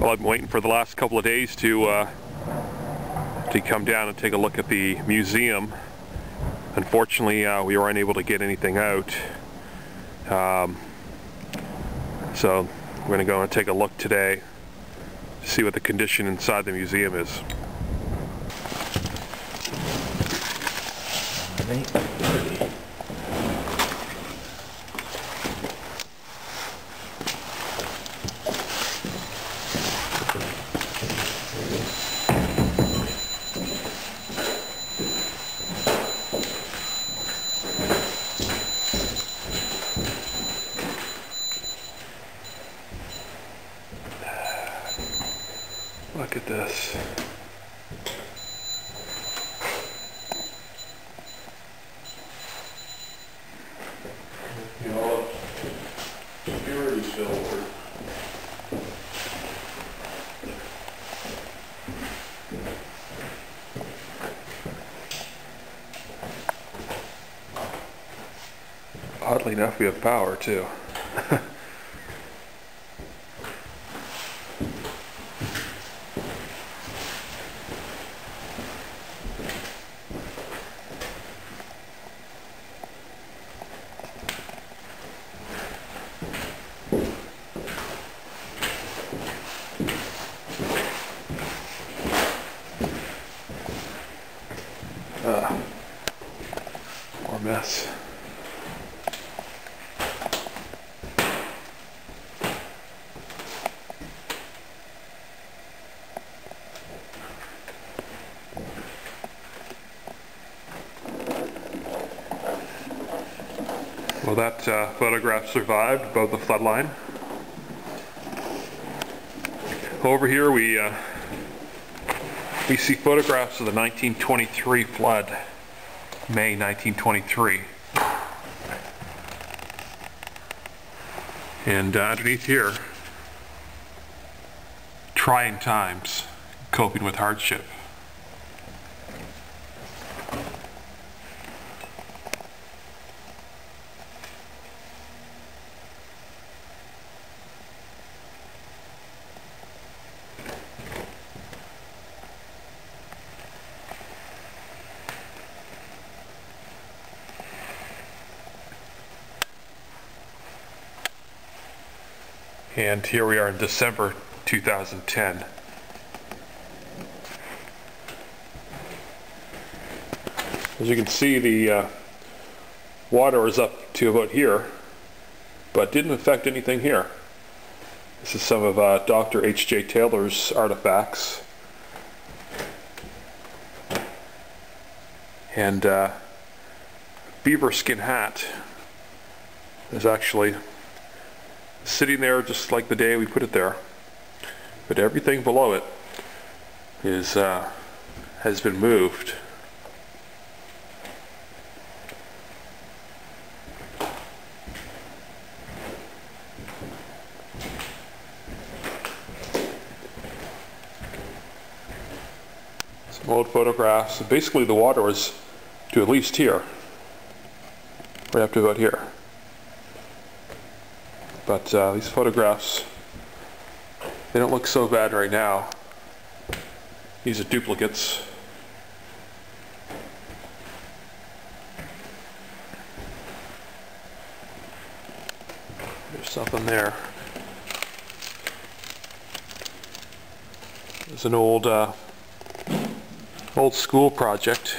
Well, I've been waiting for the last couple of days to come down and take a look at the museum. Unfortunately, we weren't able to get anything out. So we're going to go and take a look today to see what the condition inside the museum is. Look at this. You know, security silver. Oddly enough, we have power too. More mess. Well, that photograph survived above the flood line. Over here we see photographs of the 1923 flood, May 1923. And underneath here, trying times, coping with hardship. And here we are in December 2010. As you can see, the water is up to about here, but didn't affect anything here. This is some of Dr. H.J. Taylor's artifacts. And beaver skin hat is actually sitting there just like the day we put it there, but everything below it is has been moved. Some old photographs. Basically the water was to at least here, right up to about here. But these photographs, they don't look so bad right now. These are duplicates. There's something there. There's an old school project.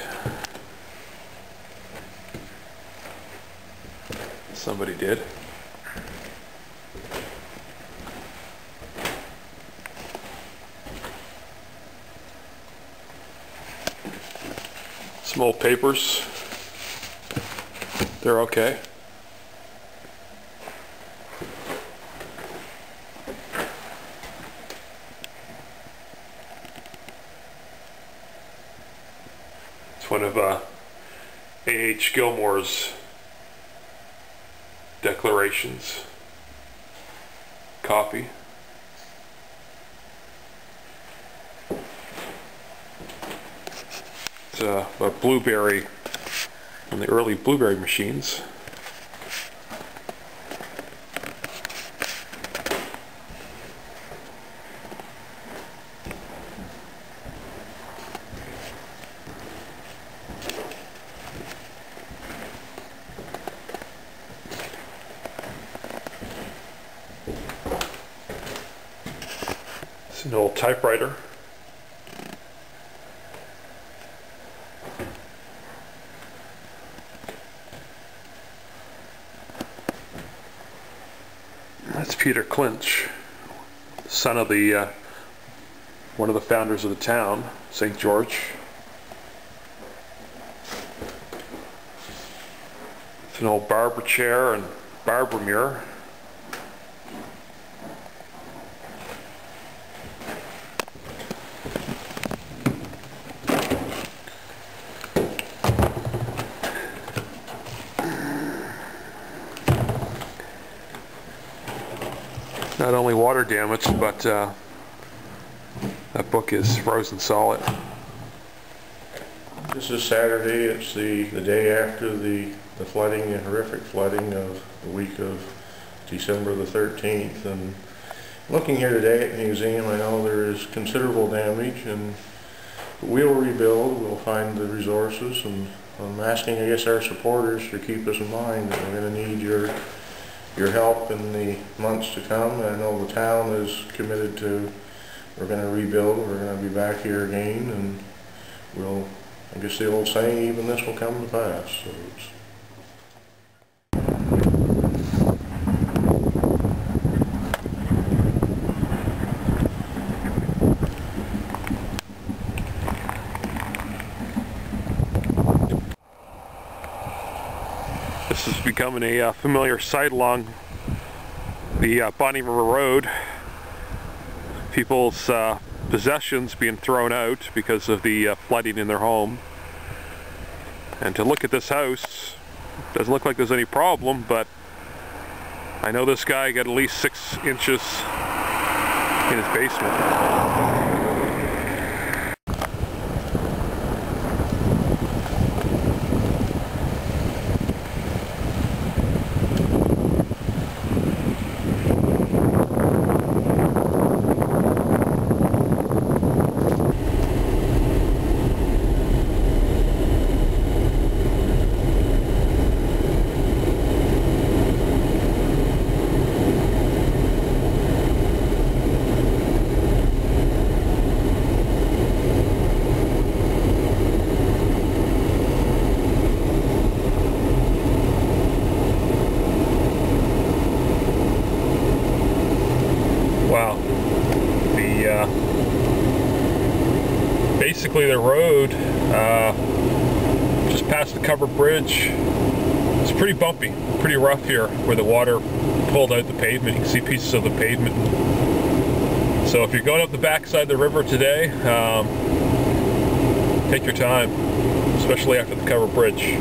Somebody did. Some old papers. They're okay. It's one of A.H. Gilmore's declarations. Copy. It's a blueberry, from the early blueberry machines. It's an old typewriter. That's Peter Clinch, son of the one of the founders of the town, St. George. It's an old barber chair and barber mirror. Not only water damaged, but that book is frozen solid. This is Saturday. It's the day after the flooding, the horrific flooding of the week of December the 13th. And looking here today at the museum, I know there is considerable damage, and we'll rebuild. We'll find the resources, and I'm asking, I guess, our supporters to keep us in mind that we're going to need your help in the months to come. And I know the town is committed to, we're going to rebuild, we're going to be back here again, and we'll, I guess the old saying, even this will come to pass. So This is becoming a familiar sight along the Bonny River Road. People's possessions being thrown out because of the flooding in their home. And to look at this house, doesn't look like there's any problem, but I know this guy got at least 6 inches in his basement. Wow. Basically the road just past the covered bridge, it's pretty bumpy, pretty rough here where the water pulled out the pavement. You can see pieces of the pavement. So if you're going up the backside of the river today, take your time, especially after the covered bridge.